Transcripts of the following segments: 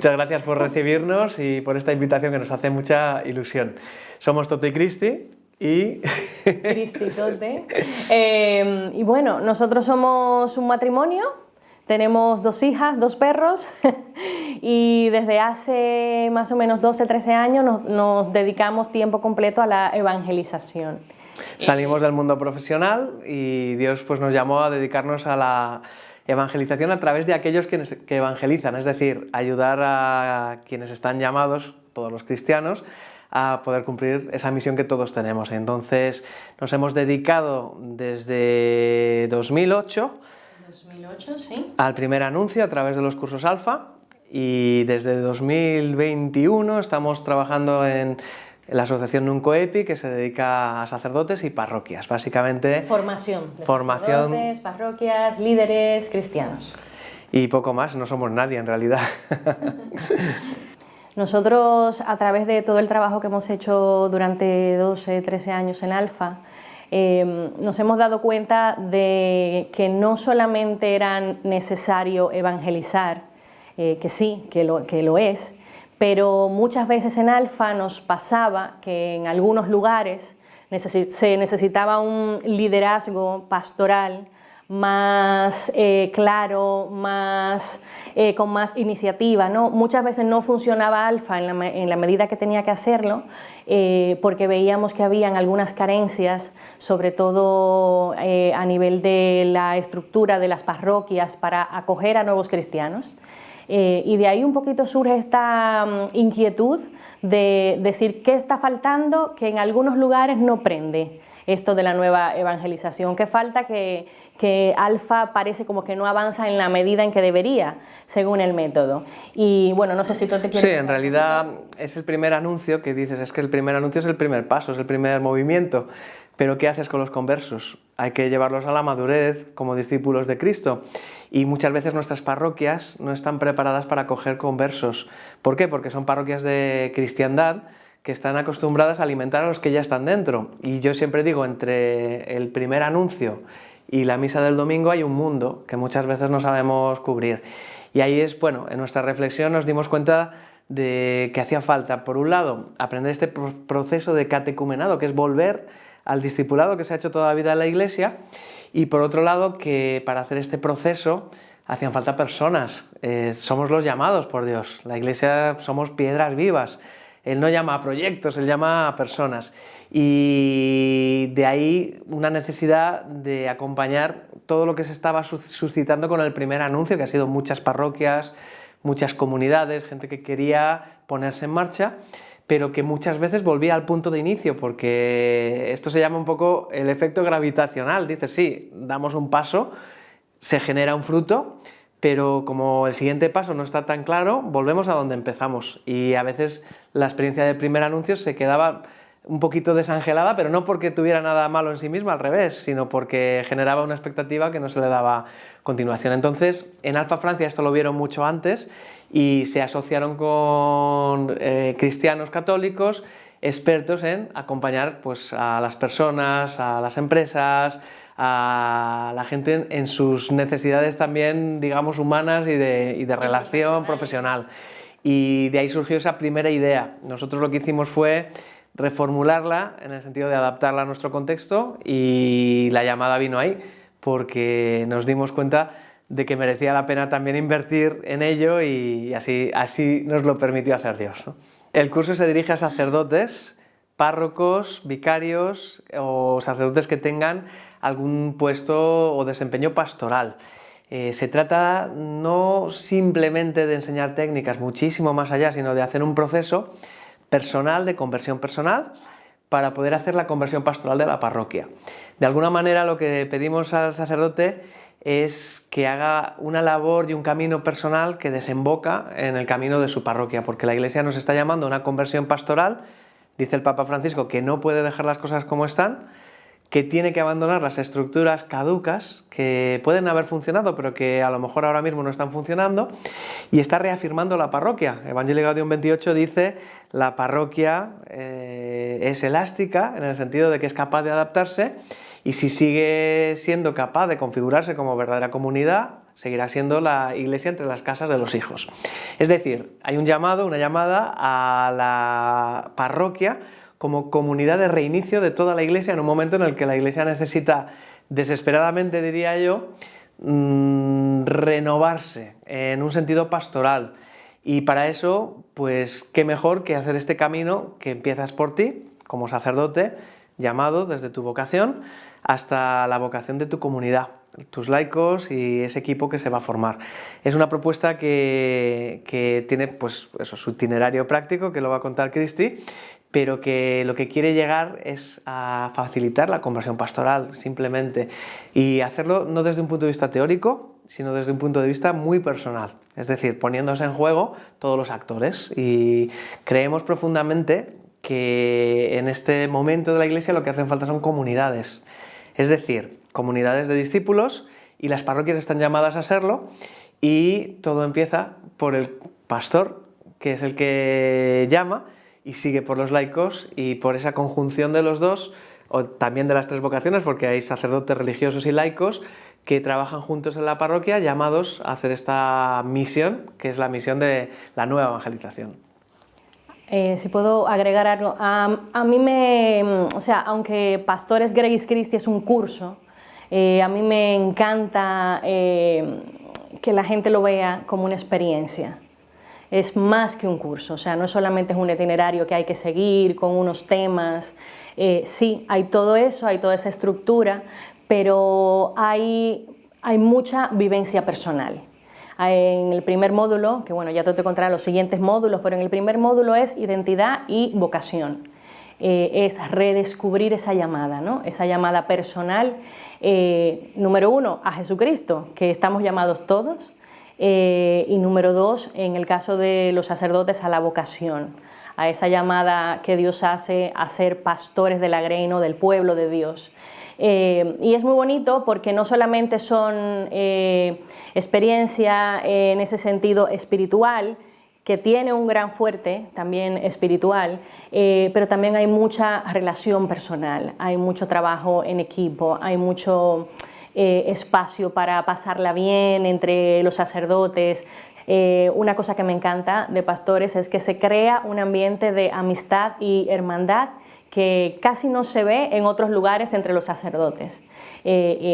Muchas gracias por recibirnos y por esta invitación que nos hace mucha ilusión. Somos Toto y Cristi y... Cristi y Tote. Y bueno, nosotros somos un matrimonio, tenemos 2 hijas, 2 perros y desde hace más o menos 12, 13 años nos dedicamos tiempo completo a la evangelización. Salimos del mundo profesional y Dios pues, nos llamó a dedicarnos a la evangelización a través de aquellos que evangelizan, es decir, ayudar a quienes están llamados, todos los cristianos, a poder cumplir esa misión que todos tenemos. Entonces nos hemos dedicado desde 2008, sí, al primer anuncio a través de los cursos Alfa, y desde 2021 estamos trabajando en la asociación Nuncoepi, que se dedica a sacerdotes y parroquias, básicamente. Formación de sacerdotes, parroquias, líderes, cristianos. Y poco más, no somos nadie en realidad. Nosotros, a través de todo el trabajo que hemos hecho durante 12, 13 años en Alfa, nos hemos dado cuenta de que no solamente era necesario evangelizar, que sí, que lo es, pero muchas veces en Alfa nos pasaba que en algunos lugares se necesitaba un liderazgo pastoral más claro, con más iniciativa, ¿no? Muchas veces no funcionaba Alfa en la medida que tenía que hacerlo, porque veíamos que habían algunas carencias, sobre todo a nivel de la estructura de las parroquias para acoger a nuevos cristianos. Y de ahí un poquito surge esta inquietud de decir qué está faltando, que en algunos lugares no prende esto de la nueva evangelización, que falta que Alfa parece como que no avanza en la medida en que debería, según el método. Y bueno, no sé si tú te quieres... Sí, en realidad es el primer anuncio que dices, es que el primer anuncio es el primer paso, es el primer movimiento, pero ¿qué haces con los conversos? Hay que llevarlos a la madurez como discípulos de Cristo. Y muchas veces nuestras parroquias no están preparadas para acoger conversos. ¿Por qué? Porque son parroquias de cristiandad que están acostumbradas a alimentar a los que ya están dentro. Y yo siempre digo, entre el primer anuncio y la misa del domingo hay un mundo que muchas veces no sabemos cubrir. Y ahí es, bueno, en nuestra reflexión nos dimos cuenta de que hacía falta, por un lado, aprender este proceso de catecumenado, que es volver al discipulado que se ha hecho toda la vida en la Iglesia, y por otro lado, que para hacer este proceso hacían falta personas. Somos los llamados por Dios. La Iglesia somos piedras vivas. Él no llama a proyectos, Él llama a personas. Y de ahí una necesidad de acompañar todo lo que se estaba suscitando con el primer anuncio, que ha sido muchas parroquias, muchas comunidades, gente que quería ponerse en marcha, pero que muchas veces volvía al punto de inicio, porque esto se llama un poco el efecto gravitacional. Dices, sí, damos un paso, se genera un fruto, pero como el siguiente paso no está tan claro, volvemos a donde empezamos. Y a veces la experiencia del primer anuncio se quedaba un poquito desangelada, pero no porque tuviera nada malo en sí misma, al revés, sino porque generaba una expectativa que no se le daba continuación. Entonces, en Alfa Francia esto lo vieron mucho antes y se asociaron con cristianos católicos expertos en acompañar pues, a las personas, a las empresas, a la gente en sus necesidades también, digamos, humanas y de relación profesional. Y de ahí surgió esa primera idea. Nosotros lo que hicimos fue reformularla en el sentido de adaptarla a nuestro contexto, y la llamada vino ahí porque nos dimos cuenta de que merecía la pena también invertir en ello, y así nos lo permitió hacer Dios, ¿no? El curso se dirige a sacerdotes, párrocos, vicarios o sacerdotes que tengan algún puesto o desempeño pastoral. Se trata no simplemente de enseñar técnicas, muchísimo más allá, sino de hacer un proceso personal, de conversión personal, para poder hacer la conversión pastoral de la parroquia. De alguna manera lo que pedimos al sacerdote es que haga una labor y un camino personal que desemboca en el camino de su parroquia, porque la Iglesia nos está llamando a una conversión pastoral. Dice el Papa Francisco que no puede dejar las cosas como están, que tiene que abandonar las estructuras caducas que pueden haber funcionado, pero que a lo mejor ahora mismo no están funcionando, y está reafirmando la parroquia. Evangelii Gaudium 28 dice, la parroquia es elástica, en el sentido de que es capaz de adaptarse, y si sigue siendo capaz de configurarse como verdadera comunidad, seguirá siendo la iglesia entre las casas de los hijos. Es decir, hay un llamado, una llamada a la parroquia como comunidad de reinicio de toda la iglesia en un momento en el que la iglesia necesita desesperadamente, diría yo, renovarse en un sentido pastoral. Y para eso, pues qué mejor que hacer este camino que empiezas por ti, como sacerdote, llamado desde tu vocación hasta la vocación de tu comunidad, tus laicos y ese equipo que se va a formar. Es una propuesta que tiene pues eso, su itinerario práctico, que lo va a contar Cristi, pero que lo que quiere llegar es a facilitar la conversión pastoral, simplemente, y hacerlo no desde un punto de vista teórico, sino desde un punto de vista muy personal, es decir, poniéndose en juego todos los actores. Y creemos profundamente que en este momento de la Iglesia lo que hacen falta son comunidades, es decir, comunidades de discípulos, y las parroquias están llamadas a serlo, y todo empieza por el pastor, que es el que llama, y sigue por los laicos, y por esa conjunción de los dos, o también de las tres vocaciones, porque hay sacerdotes religiosos y laicos que trabajan juntos en la parroquia, llamados a hacer esta misión, que es la misión de la nueva evangelización. Si puedo agregar algo, a mí o sea, aunque Pastores Gregis Christi es un curso, a mí me encanta que la gente lo vea como una experiencia. Es más que un curso, o sea, no solamente es un itinerario que hay que seguir con unos temas. Sí, hay todo eso, hay toda esa estructura, pero hay mucha vivencia personal. En el primer módulo, que bueno, ya te contaré los siguientes módulos, pero en el primer módulo es identidad y vocación. Es redescubrir esa llamada, ¿no? Esa llamada personal, número uno, a Jesucristo, que estamos llamados todos, y número dos, en el caso de los sacerdotes, a la vocación, a esa llamada que Dios hace a ser pastores del agreno, del pueblo de Dios. Y es muy bonito porque no solamente son experiencia en ese sentido espiritual, que tiene un gran fuerte también espiritual, pero también hay mucha relación personal, hay mucho trabajo en equipo, hay mucho espacio para pasarla bien entre los sacerdotes. Una cosa que me encanta de Pastores es que se crea un ambiente de amistad y hermandad que casi no se ve en otros lugares entre los sacerdotes.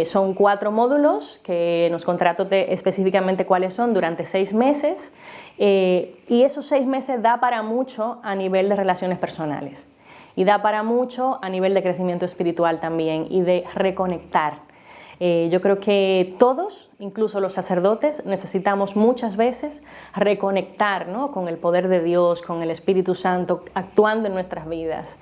Son 4 módulos, que nos contrato específicamente cuáles son, durante 6 meses, y esos 6 meses da para mucho a nivel de relaciones personales, y da para mucho a nivel de crecimiento espiritual también, y de reconectar. Yo creo que todos, incluso los sacerdotes, necesitamos muchas veces reconectar, ¿no?, con el poder de Dios, con el Espíritu Santo actuando en nuestras vidas.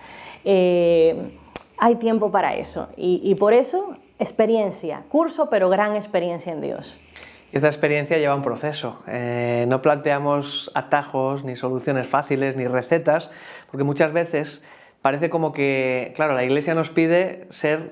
Hay tiempo para eso, y por eso experiencia, curso, pero gran experiencia en Dios. Esta experiencia lleva un proceso. No planteamos atajos, ni soluciones fáciles, ni recetas, porque muchas veces parece como que, claro, la Iglesia nos pide ser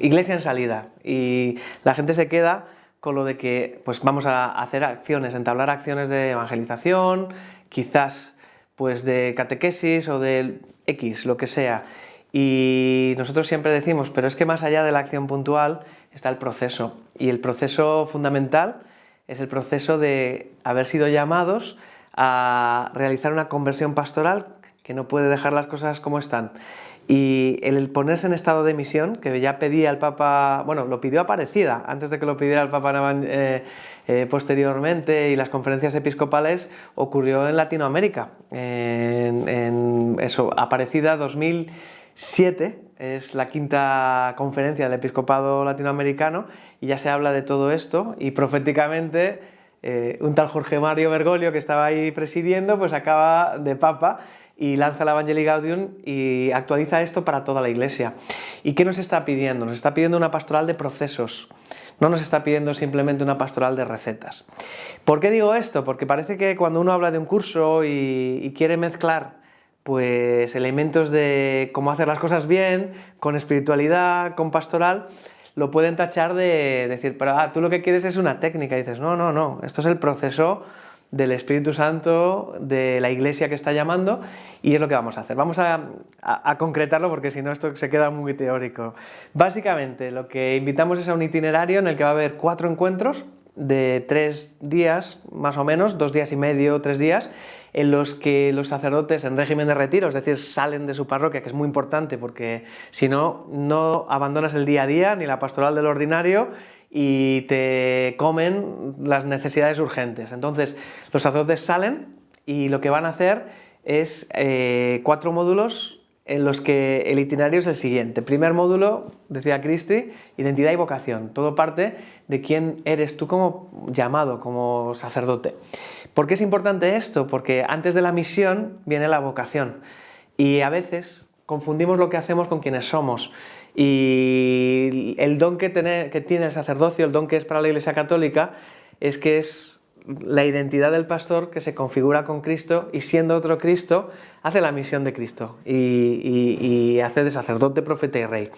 iglesia en salida, y la gente se queda con lo de que pues vamos a hacer acciones, entablar acciones de evangelización, quizás pues de catequesis o de X, lo que sea. Y nosotros siempre decimos, pero es que más allá de la acción puntual está el proceso, y el proceso fundamental es el proceso de haber sido llamados a realizar una conversión pastoral que no puede dejar las cosas como están. Y el ponerse en estado de misión, que ya pedía el Papa, bueno, lo pidió Aparecida, antes de que lo pidiera el Papa posteriormente, y las conferencias episcopales, ocurrió en Latinoamérica. En Aparecida 2007 es la 5ª conferencia del episcopado latinoamericano, y ya se habla de todo esto, y proféticamente un tal Jorge Mario Bergoglio, que estaba ahí presidiendo, pues acaba de Papa y lanza la Evangelii Gaudium y actualiza esto para toda la Iglesia. ¿Y qué nos está pidiendo? Nos está pidiendo una pastoral de procesos, no nos está pidiendo simplemente una pastoral de recetas. ¿Por qué digo esto? Porque parece que cuando uno habla de un curso y quiere mezclar pues elementos de cómo hacer las cosas bien, con espiritualidad, con pastoral, lo pueden tachar de decir, pero tú lo que quieres es una técnica. Y dices, no, esto es el proceso del Espíritu Santo, de la Iglesia que está llamando, y es lo que vamos a hacer. Vamos a concretarlo porque si no esto se queda muy teórico. Básicamente lo que invitamos es a un itinerario en el que va a haber 4 encuentros de 3 días, más o menos, 2 días y medio, 3 días, en los que los sacerdotes en régimen de retiro, es decir, salen de su parroquia, que es muy importante porque si no, no abandonas el día a día ni la pastoral del ordinario y te comen las necesidades urgentes. Entonces, los sacerdotes salen y lo que van a hacer es 4 módulos en los que el itinerario es el siguiente. Primer módulo, decía Cristi, identidad y vocación. Todo parte de quién eres tú como llamado, como sacerdote. ¿Por qué es importante esto? Porque antes de la misión viene la vocación. Y a veces confundimos lo que hacemos con quienes somos. Y el don que tiene el sacerdocio, el don que es para la Iglesia Católica, es que es la identidad del pastor que se configura con Cristo y siendo otro Cristo hace la misión de Cristo y hace de sacerdote, profeta y rey.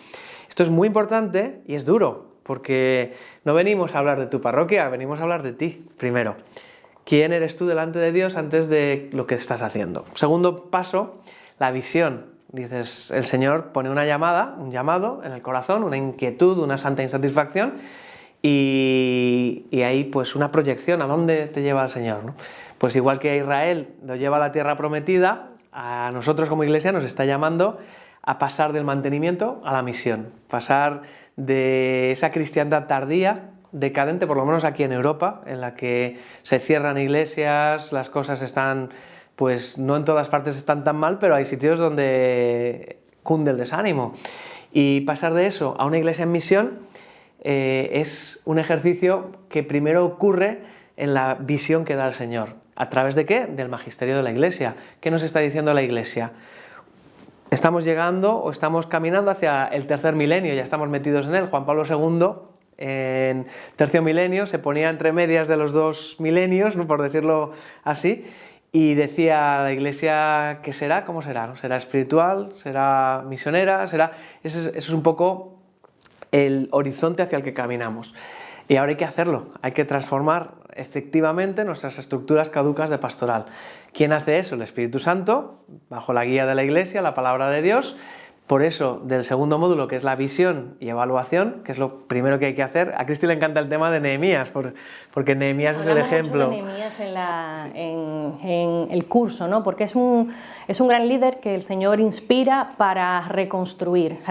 Esto es muy importante y es duro porque no venimos a hablar de tu parroquia, venimos a hablar de ti primero. ¿Quién eres tú delante de Dios antes de lo que estás haciendo? Segundo paso, la visión. Dices, el Señor pone una llamada, un llamado en el corazón, una inquietud, una santa insatisfacción y ahí pues una proyección, ¿a dónde te lleva el Señor, ¿no? Pues igual que a Israel lo lleva a la tierra prometida, a nosotros como Iglesia nos está llamando a pasar del mantenimiento a la misión, pasar de esa cristiandad tardía, decadente, por lo menos aquí en Europa, en la que se cierran iglesias, las cosas están, pues no en todas partes están tan mal, pero hay sitios donde cunde el desánimo. Y pasar de eso a una iglesia en misión es un ejercicio que primero ocurre en la visión que da el Señor. ¿A través de qué? Del magisterio de la Iglesia. ¿Qué nos está diciendo la Iglesia? Estamos llegando o estamos caminando hacia el tercer milenio, ya estamos metidos en él. Juan Pablo II, en tercio milenio, se ponía entre medias de los 2 milenios, ¿no?, por decirlo así, y decía la Iglesia, ¿qué será? ¿Cómo será? ¿No? ¿Será espiritual? ¿Será misionera? Eso es un poco el horizonte hacia el que caminamos. Y ahora hay que hacerlo, hay que transformar efectivamente nuestras estructuras caducas de pastoral. ¿Quién hace eso? El Espíritu Santo, bajo la guía de la Iglesia, la palabra de Dios. Por eso, del segundo módulo, que es la visión y evaluación, que es lo primero que hay que hacer. A Cristi le encanta el tema de Nehemías, porque Nehemías es el ejemplo. Hablamos mucho de Nehemías en el curso, ¿no? Porque es un gran líder que el Señor inspira para reconstruir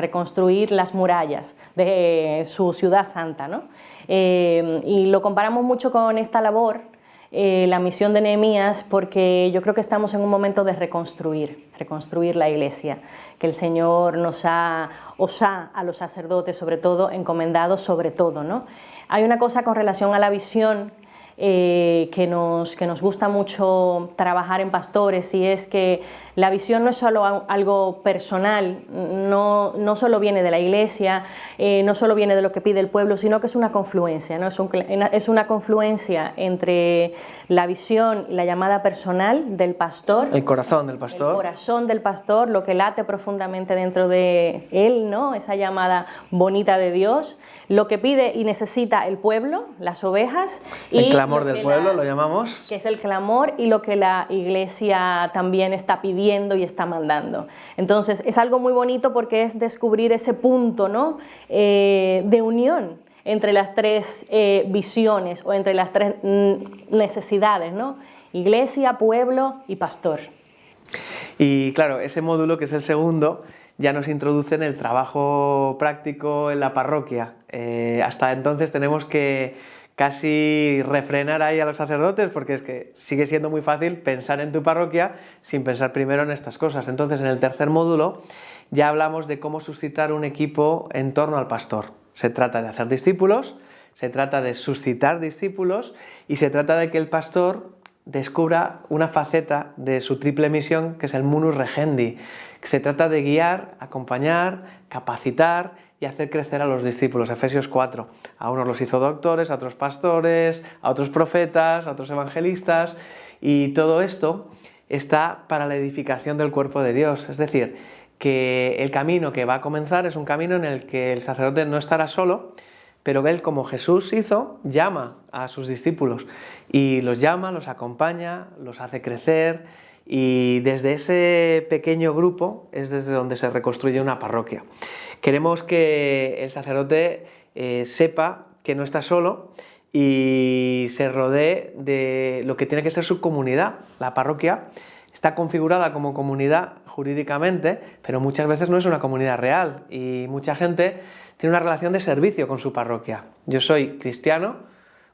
las murallas de su ciudad santa, ¿no? Y lo comparamos mucho con esta labor, la misión de Nehemías, porque yo creo que estamos en un momento de reconstruir la Iglesia, que el Señor os ha a los sacerdotes sobre todo encomendado sobre todo, ¿no? Hay una cosa con relación a la visión que nos gusta mucho trabajar en pastores, y es que la visión no es solo algo personal, no solo viene de la Iglesia, no solo viene de lo que pide el pueblo, sino que es una confluencia, ¿no? Es una confluencia entre la visión y la llamada personal del pastor. El corazón del pastor. El corazón del pastor, lo que late profundamente dentro de él, ¿no? Esa llamada bonita de Dios, lo que pide y necesita el pueblo, las ovejas. El clamor del pueblo, lo llamamos. Que es el clamor, y lo que la Iglesia también está pidiendo y está mandando. Entonces es algo muy bonito porque es descubrir ese punto, ¿no?, de unión entre las 3 visiones o entre las 3 necesidades, ¿no? Iglesia, pueblo y pastor. Y claro, ese módulo, que es el segundo, ya nos introduce en el trabajo práctico en la parroquia. Hasta entonces tenemos que casi refrenar ahí a los sacerdotes, porque es que sigue siendo muy fácil pensar en tu parroquia sin pensar primero en estas cosas. Entonces, en el tercer módulo ya hablamos de cómo suscitar un equipo en torno al pastor. Se trata de hacer discípulos, se trata de suscitar discípulos y se trata de que el pastor descubra una faceta de su triple misión, que es el munus regendi. Se trata de guiar, acompañar, capacitar y hacer crecer a los discípulos. Efesios 4. A unos los hizo doctores, a otros pastores, a otros profetas, a otros evangelistas, y todo esto está para la edificación del cuerpo de Dios. Es decir, que el camino que va a comenzar es un camino en el que el sacerdote no estará solo, pero él, como Jesús hizo, llama a sus discípulos y los llama, los acompaña, los hace crecer, y desde ese pequeño grupo es desde donde se reconstruye una parroquia. Queremos que el sacerdote sepa que no está solo y se rodee de lo que tiene que ser su comunidad. La parroquia está configurada como comunidad jurídicamente, pero muchas veces no es una comunidad real, y mucha gente tiene una relación de servicio con su parroquia. Yo soy cristiano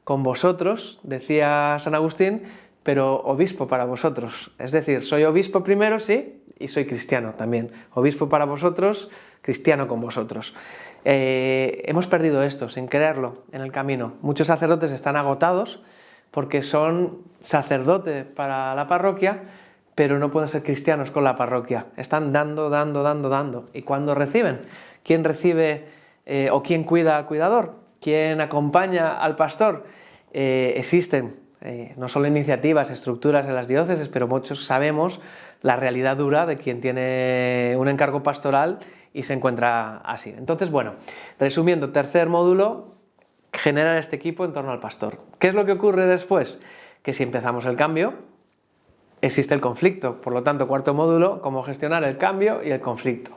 con vosotros, decía San Agustín, pero obispo para vosotros. Es decir, soy obispo primero, sí, y soy cristiano también. Obispo para vosotros, cristiano con vosotros. Hemos perdido esto, sin quererlo, en el camino. Muchos sacerdotes están agotados porque son sacerdotes para la parroquia, pero no pueden ser cristianos con la parroquia. Están dando. ¿Y cuándo reciben? ¿Quién recibe o quién cuida al cuidador? ¿Quién acompaña al pastor? Existen no solo iniciativas, estructuras en las diócesis, pero muchos sabemos la realidad dura de quien tiene un encargo pastoral y se encuentra así. Entonces, bueno, resumiendo, tercer módulo, generar este equipo en torno al pastor. ¿Qué es lo que ocurre después? Que si empezamos el cambio, existe el conflicto. Por lo tanto, cuarto módulo, cómo gestionar el cambio y el conflicto.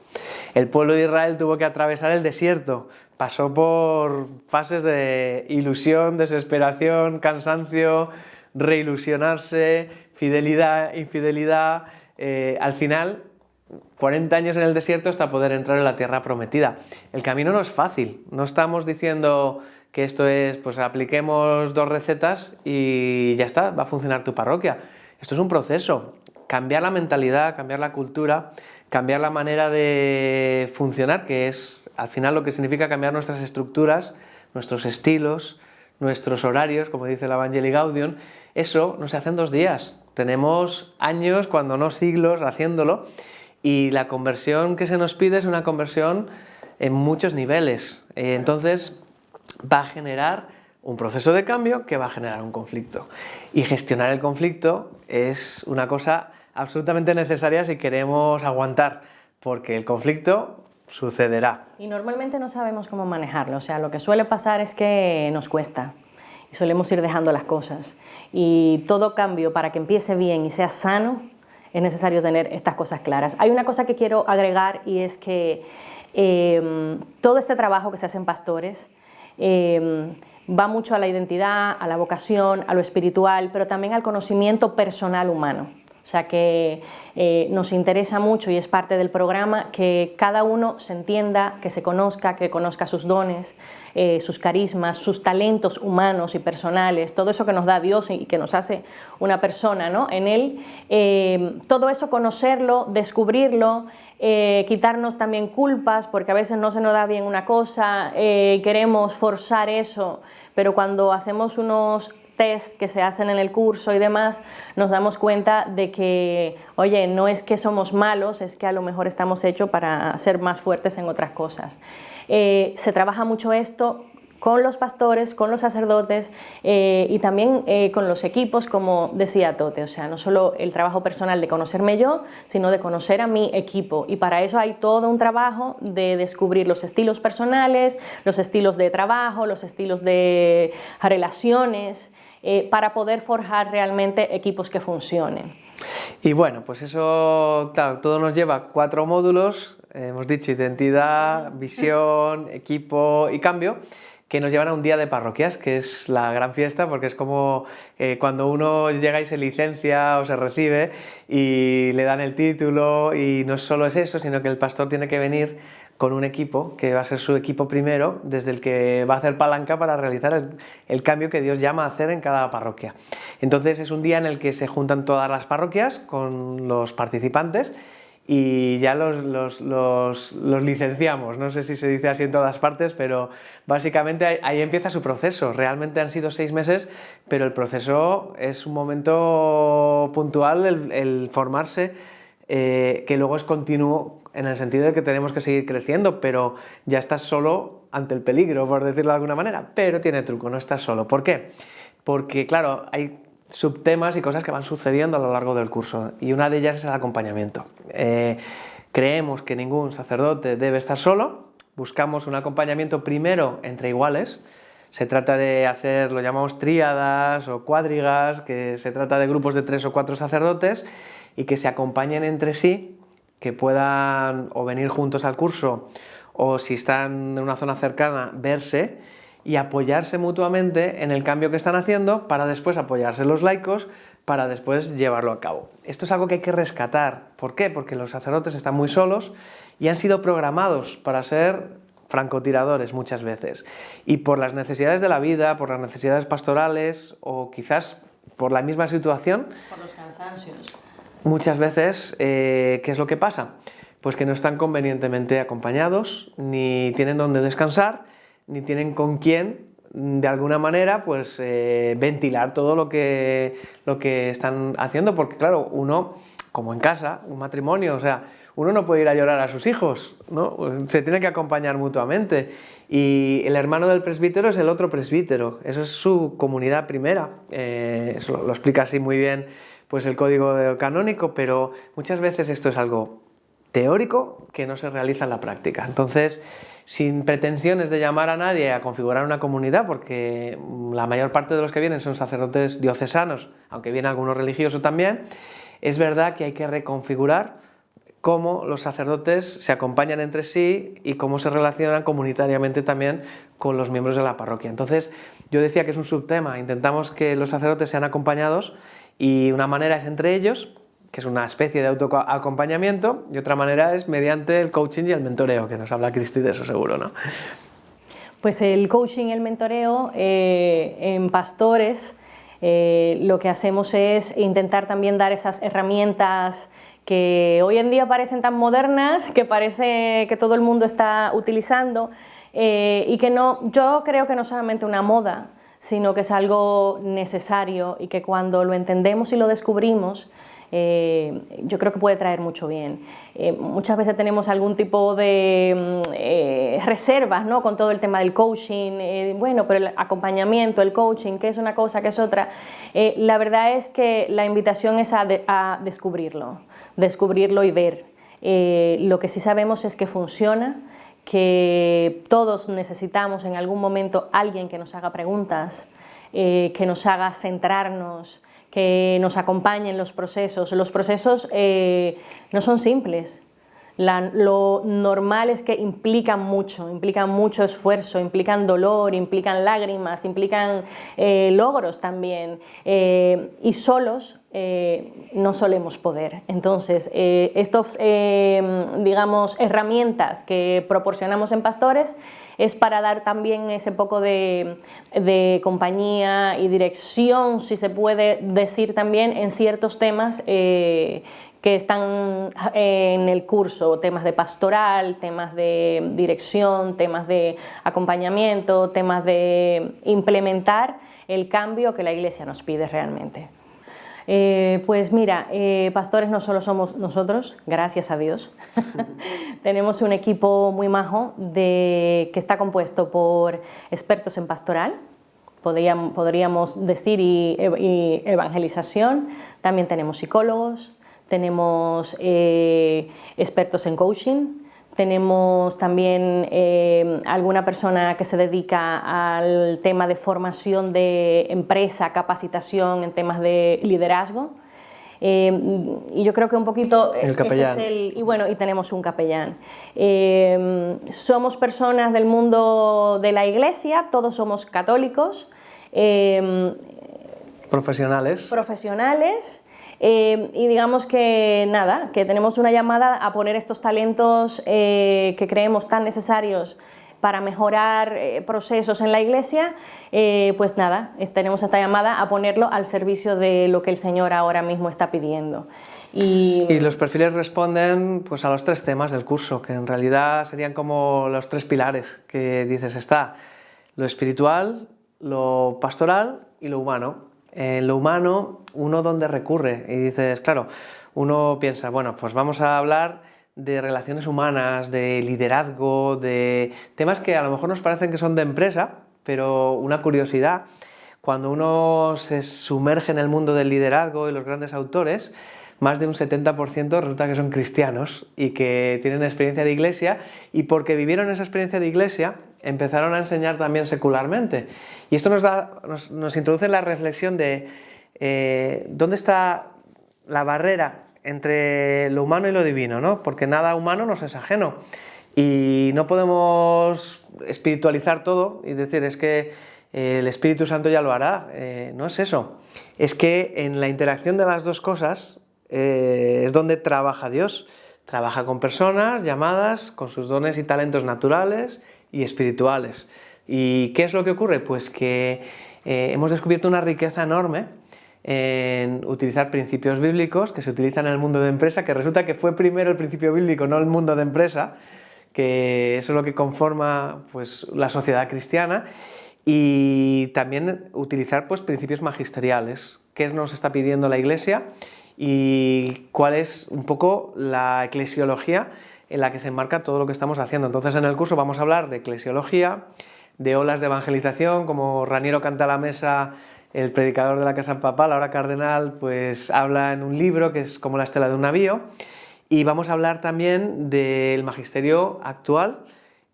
El pueblo de Israel tuvo que atravesar el desierto, pasó por fases de ilusión, desesperación, cansancio, reilusionarse, fidelidad, infidelidad. Al final, 40 años en el desierto hasta poder entrar en la tierra prometida. El camino no es fácil, no estamos diciendo que esto es, pues apliquemos 2 recetas y ya está, va a funcionar tu parroquia. Esto es un proceso, cambiar la mentalidad, cambiar la cultura, cambiar la manera de funcionar, que es al final lo que significa cambiar nuestras estructuras, nuestros estilos, nuestros horarios, como dice el Evangelii Gaudium. Eso no se hace en 2 días, tenemos años, cuando no siglos, haciéndolo, y la conversión que se nos pide es una conversión en muchos niveles. Entonces va a generar un proceso de cambio que va a generar un conflicto. Y gestionar el conflicto es una cosa absolutamente necesaria si queremos aguantar, porque el conflicto sucederá. Y normalmente no sabemos cómo manejarlo, o sea, lo que suele pasar es que nos cuesta y solemos ir dejando las cosas. Y todo cambio, para que empiece bien y sea sano, es necesario tener estas cosas claras. Hay una cosa que quiero agregar, y es que todo este trabajo que se hace en pastores va mucho a la identidad, a la vocación, a lo espiritual, pero también al conocimiento personal humano. O sea que nos interesa mucho, y es parte del programa, que cada uno se entienda, que se conozca, que conozca sus dones, sus carismas, sus talentos humanos y personales, todo eso que nos da Dios y que nos hace una persona, ¿no? En Él, todo eso conocerlo, descubrirlo, quitarnos también culpas, porque a veces no se nos da bien una cosa, queremos forzar eso, pero cuando hacemos unos test que se hacen en el curso y demás, nos damos cuenta de que, oye, no es que somos malos, es que a lo mejor estamos hechos para ser más fuertes en otras cosas. Se trabaja mucho esto con los pastores, con los sacerdotes y también con los equipos, como decía Tote, o sea, no solo el trabajo personal de conocerme yo, sino de conocer a mi equipo, y para eso hay todo un trabajo de descubrir los estilos personales, los estilos de trabajo, los estilos de relaciones, para poder forjar realmente equipos que funcionen. Y bueno, pues eso, claro, todo nos lleva a 4 módulos, hemos dicho identidad, visión, equipo y cambio, que nos llevan a un día de parroquias, que es la gran fiesta, porque es como cuando uno llega y se licencia o se recibe y le dan el título, y no solo es eso, sino que el pastor tiene que venir con un equipo, que va a ser su equipo primero, desde el que va a hacer palanca para realizar el cambio que Dios llama a hacer en cada parroquia. Entonces es un día en el que se juntan todas las parroquias con los participantes y ya los licenciamos. No sé si se dice así en todas partes, pero básicamente ahí empieza su proceso. Realmente han sido 6 meses, pero el proceso es un momento puntual, el formarse, que luego es continuo, en el sentido de que tenemos que seguir creciendo, pero ya estás solo ante el peligro, por decirlo de alguna manera. Pero tiene truco, no estás solo. ¿Por qué? Porque, claro, hay subtemas y cosas que van sucediendo a lo largo del curso, y una de ellas es el acompañamiento. Creemos que ningún sacerdote debe estar solo, buscamos un acompañamiento primero entre iguales. Se trata de hacer, lo llamamos tríadas o cuadrigas, que se trata de grupos de 3 o 4 sacerdotes y que se acompañen entre sí, que puedan o venir juntos al curso o si están en una zona cercana, verse y apoyarse mutuamente en el cambio que están haciendo para después apoyarse los laicos para después llevarlo a cabo. Esto es algo que hay que rescatar. ¿Por qué? Porque los sacerdotes están muy solos y han sido programados para ser francotiradores muchas veces. Y por las necesidades de la vida, por las necesidades pastorales o quizás por la misma situación, por los cansancios. Muchas veces, ¿qué es lo que pasa? Pues que no están convenientemente acompañados, ni tienen dónde descansar, ni tienen con quién, de alguna manera, pues ventilar todo lo que están haciendo, porque claro, uno, como en casa, un matrimonio, o sea, uno no puede ir a llorar a sus hijos, ¿no? Se tiene que acompañar mutuamente. Y el hermano del presbítero es el otro presbítero, eso es su comunidad primera, eso lo explica así muy bien pues el código canónico, pero muchas veces esto es algo teórico que no se realiza en la práctica. Entonces, sin pretensiones de llamar a nadie a configurar una comunidad, porque la mayor parte de los que vienen son sacerdotes diocesanos, aunque vienen algunos religiosos también, es verdad que hay que reconfigurar cómo los sacerdotes se acompañan entre sí y cómo se relacionan comunitariamente también con los miembros de la parroquia. Entonces, yo decía que es un subtema, intentamos que los sacerdotes sean acompañados y una manera es entre ellos, que es una especie de autoacompañamiento, y otra manera es mediante el coaching y el mentoreo, que nos habla Cristi de eso seguro, ¿no? Pues el coaching y el mentoreo en pastores lo que hacemos es intentar también dar esas herramientas que hoy en día parecen tan modernas, que parece que todo el mundo está utilizando y que no, yo creo que no solamente una moda, sino que es algo necesario y que cuando lo entendemos y lo descubrimos, yo creo que puede traer mucho bien. Muchas veces tenemos algún tipo de reservas, ¿no?, con todo el tema del coaching, bueno, pero el acompañamiento, el coaching, que es una cosa, que es otra. La verdad es que la invitación es a descubrirlo y ver. Lo que sí sabemos es que funciona, que todos necesitamos en algún momento alguien que nos haga preguntas, que nos haga centrarnos, que nos acompañe en los procesos. Los procesos no son simples. Lo normal es que implican mucho esfuerzo, implican dolor, implican lágrimas, implican logros también, y solos no solemos poder. Entonces, estos, digamos, herramientas que proporcionamos en pastores es para dar también ese poco de compañía y dirección, si se puede decir también, en ciertos temas que están en el curso, temas de pastoral, temas de dirección, temas de acompañamiento, temas de implementar el cambio que la Iglesia nos pide realmente. Pues mira, pastores no solo somos nosotros, gracias a Dios. Tenemos un equipo muy majo que está compuesto por expertos en pastoral, podríamos decir, y evangelización. También tenemos psicólogos, tenemos expertos en coaching, tenemos también alguna persona que se dedica al tema de formación de empresa, capacitación en temas de liderazgo. Y yo creo que un poquito el capellán. Ese es y bueno, y tenemos un capellán. Somos personas del mundo de la Iglesia, todos somos católicos. Profesionales. Y digamos que nada, que tenemos una llamada a poner estos talentos que creemos tan necesarios para mejorar procesos en la Iglesia, pues nada, tenemos esta llamada a ponerlo al servicio de lo que el Señor ahora mismo está pidiendo. Y los perfiles responden pues a los 3 temas del curso, que en realidad serían como los 3 pilares que dices, está lo espiritual, lo pastoral y lo humano. En lo humano, uno donde recurre y dices, claro, uno piensa, bueno, pues vamos a hablar de relaciones humanas, de liderazgo, de temas que a lo mejor nos parecen que son de empresa, pero una curiosidad, cuando uno se sumerge en el mundo del liderazgo y los grandes autores, más de un 70% resulta que son cristianos y que tienen experiencia de iglesia, y porque vivieron esa experiencia de iglesia empezaron a enseñar también secularmente. Y esto nos introduce en la reflexión de dónde está la barrera entre lo humano y lo divino, ¿no? Porque nada humano nos es ajeno y no podemos espiritualizar todo y decir es que el Espíritu Santo ya lo hará. No es eso, es que en la interacción de las dos cosas es donde trabaja Dios. Trabaja con personas llamadas con sus dones y talentos naturales y espirituales. ¿Y qué es lo que ocurre? Pues que hemos descubierto una riqueza enorme en utilizar principios bíblicos que se utilizan en el mundo de empresa, que resulta que fue primero el principio bíblico, no el mundo de empresa, que eso es lo que conforma pues, la sociedad cristiana, y también utilizar pues, principios magisteriales. ¿Qué nos está pidiendo la Iglesia? Y cuál es un poco la eclesiología en la que se enmarca todo lo que estamos haciendo. Entonces en el curso vamos a hablar de eclesiología, de olas de evangelización, como Raniero Cantalamessa, el predicador de la Casa Papal, ahora cardenal, pues habla en un libro que es como la estela de un navío, y vamos a hablar también del magisterio actual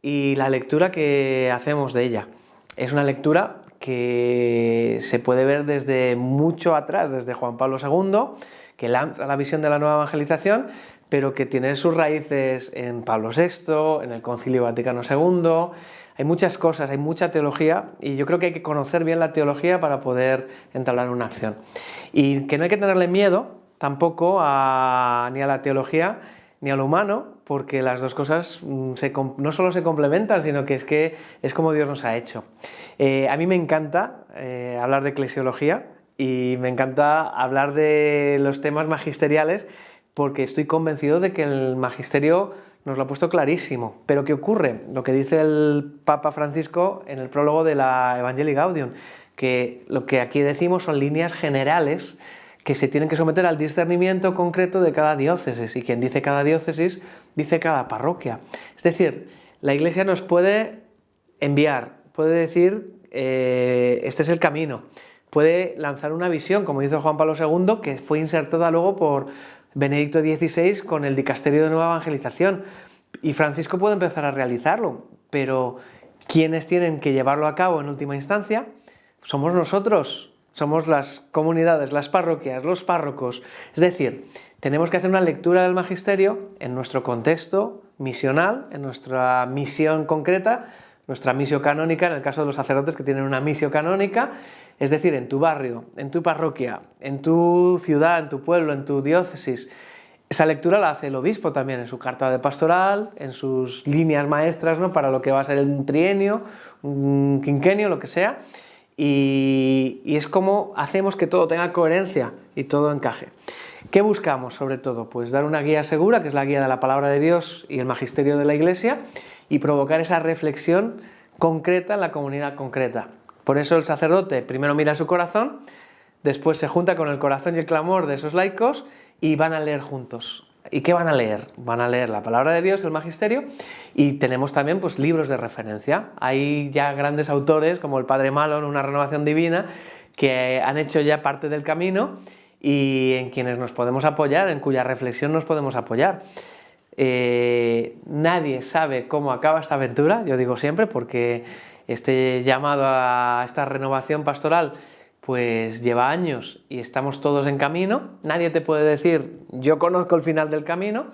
y la lectura que hacemos de ella. Es una lectura que se puede ver desde mucho atrás, desde Juan Pablo II, que lanza la visión de la nueva evangelización, pero que tiene sus raíces en Pablo VI, en el Concilio Vaticano II. Hay muchas cosas, hay mucha teología, y yo creo que hay que conocer bien la teología para poder entablar una acción. Y que no hay que tenerle miedo tampoco ni a la teología ni a lo humano, porque las dos cosas no solo se complementan, sino que es como Dios nos ha hecho. A mí me encanta hablar de eclesiología y me encanta hablar de los temas magisteriales, porque estoy convencido de que el magisterio nos lo ha puesto clarísimo. Pero ¿qué ocurre? Lo que dice el Papa Francisco en el prólogo de la Evangelii Gaudium, que lo que aquí decimos son líneas generales que se tienen que someter al discernimiento concreto de cada diócesis, y quien dice cada diócesis dice cada parroquia. Es decir, la Iglesia nos puede enviar, puede decir este es el camino, puede lanzar una visión, como hizo Juan Pablo II, que fue insertada luego por Benedicto XVI con el Dicasterio de Nueva Evangelización, y Francisco puede empezar a realizarlo, pero quienes tienen que llevarlo a cabo en última instancia somos nosotros. Somos las comunidades, las parroquias, los párrocos. Es decir, tenemos que hacer una lectura del magisterio en nuestro contexto misional, en nuestra misión concreta, nuestra misión canónica, en el caso de los sacerdotes que tienen una misión canónica, es decir, en tu barrio, en tu parroquia, en tu ciudad, en tu pueblo, en tu diócesis. Esa lectura la hace el obispo también en su carta de pastoral, en sus líneas maestras, ¿no?, para lo que va a ser un trienio, un quinquenio, lo que sea. Y es como hacemos que todo tenga coherencia y todo encaje. ¿Qué buscamos sobre todo? Pues dar una guía segura, que es la guía de la palabra de Dios y el magisterio de la Iglesia, y provocar esa reflexión concreta en la comunidad concreta. Por eso el sacerdote primero mira su corazón, después se junta con el corazón y el clamor de esos laicos y van a leer juntos. ¿Y qué van a leer? Van a leer la palabra de Dios, el magisterio, y tenemos también pues, libros de referencia. Hay ya grandes autores como el Padre Malon, Una renovación divina, que han hecho ya parte del camino y en quienes nos podemos apoyar, en cuya reflexión nos podemos apoyar. Nadie sabe cómo acaba esta aventura, yo digo siempre, porque este llamado a esta renovación pastoral pues lleva años y estamos todos en camino. Nadie te puede decir, yo conozco el final del camino,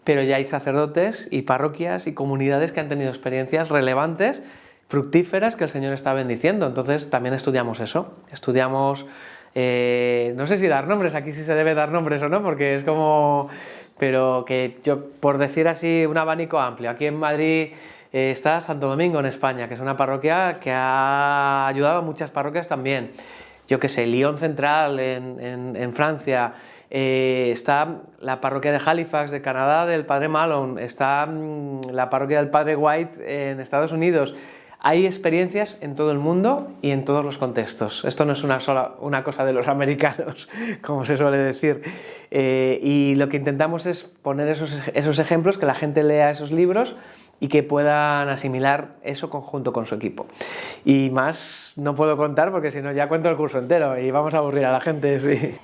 pero ya hay sacerdotes y parroquias y comunidades que han tenido experiencias relevantes, fructíferas, que el Señor está bendiciendo. Entonces también estudiamos eso, estudiamos, no sé si dar nombres, aquí sí se debe dar nombres o no, porque es como, pero que yo, por decir así, un abanico amplio. Aquí en Madrid está Santo Domingo, en España, que es una parroquia que ha ayudado a muchas parroquias también. Yo qué sé, Lyon Central en Francia, está la parroquia de Halifax de Canadá del Padre Malone, está la parroquia del Padre White en Estados Unidos. Hay experiencias en todo el mundo y en todos los contextos. Esto no es una cosa de los americanos, como se suele decir. Y lo que intentamos es poner esos ejemplos, que la gente lea esos libros y que puedan asimilar eso junto con su equipo. Y más no puedo contar porque si no ya cuento el curso entero y vamos a aburrir a la gente. Sí.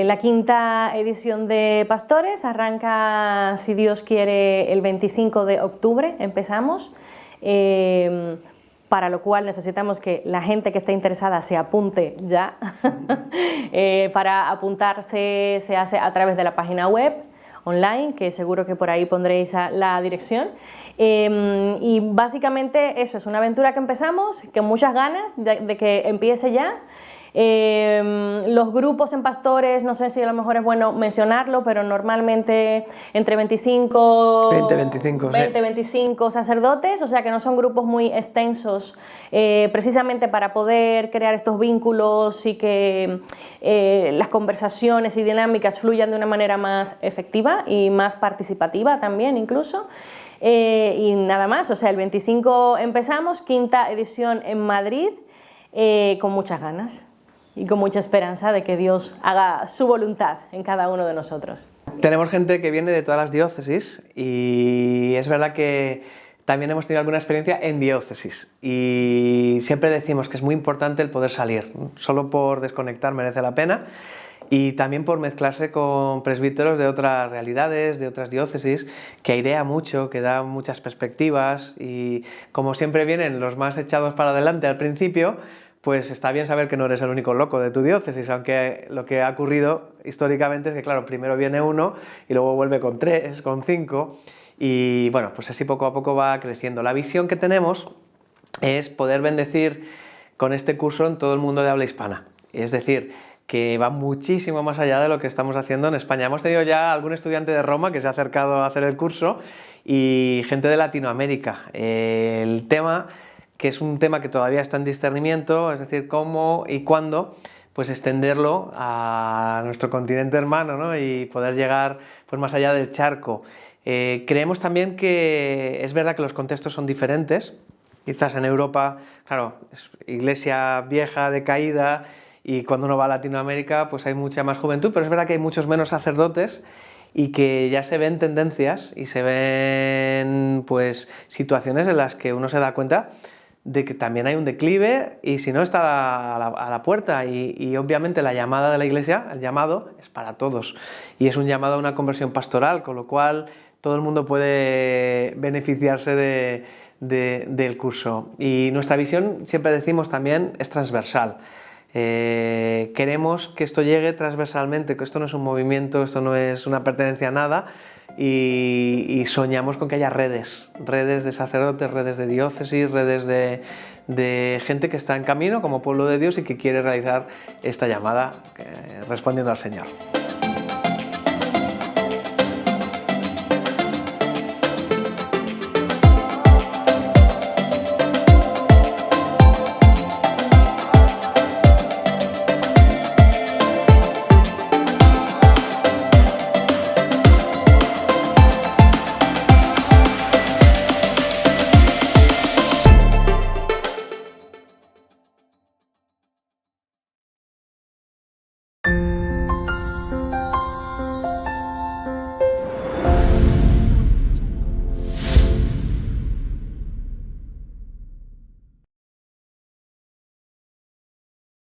La quinta edición de Pastores arranca, si Dios quiere, el 25 de octubre, empezamos. Para lo cual necesitamos que la gente que esté interesada se apunte ya. Para apuntarse se hace a través de la página web online, que seguro que por ahí pondréis la dirección. Y básicamente eso, es una aventura que empezamos, con muchas ganas de que empiece ya. Los grupos en Pastores, no sé si a lo mejor es bueno mencionarlo, pero normalmente entre 20-25 sacerdotes, o sea que no son grupos muy extensos, precisamente para poder crear estos vínculos y que las conversaciones y dinámicas fluyan de una manera más efectiva y más participativa también incluso. Y nada más, o sea, el 25 empezamos, quinta edición en Madrid, con muchas ganas y con mucha esperanza de que Dios haga su voluntad en cada uno de nosotros. Tenemos gente que viene de todas las diócesis y es verdad que también hemos tenido alguna experiencia en diócesis y siempre decimos que es muy importante el poder salir, solo por desconectar merece la pena y también por mezclarse con presbíteros de otras realidades, de otras diócesis, que airea mucho, que da muchas perspectivas y como siempre vienen los más echados para adelante al principio, pues está bien saber que no eres el único loco de tu diócesis, aunque lo que ha ocurrido históricamente es que, claro, primero viene uno y luego vuelve con 3, con 5 y, bueno, pues así poco a poco va creciendo. La visión que tenemos es poder bendecir con este curso en todo el mundo de habla hispana, es decir, que va muchísimo más allá de lo que estamos haciendo en España. Hemos tenido ya algún estudiante de Roma que se ha acercado a hacer el curso y gente de Latinoamérica. El tema, que es un tema que todavía está en discernimiento, es decir, cómo y cuándo pues extenderlo a nuestro continente hermano, ¿no? Y poder llegar pues más allá del charco. Creemos también que es verdad que los contextos son diferentes, quizás en Europa, claro, es iglesia vieja, decaída, y cuando uno va a Latinoamérica pues hay mucha más juventud, pero es verdad que hay muchos menos sacerdotes y que ya se ven tendencias y se ven pues situaciones en las que uno se da cuenta de que también hay un declive y si no está a la puerta y obviamente la llamada de la Iglesia, el llamado es para todos y es un llamado a una conversión pastoral, con lo cual todo el mundo puede beneficiarse del curso y nuestra visión, siempre decimos también, es transversal. Queremos que esto llegue transversalmente, que esto no es un movimiento, esto no es una pertenencia a nada y soñamos con que haya redes de sacerdotes, redes de diócesis, redes de gente que está en camino como pueblo de Dios y que quiere realizar esta llamada respondiendo al Señor.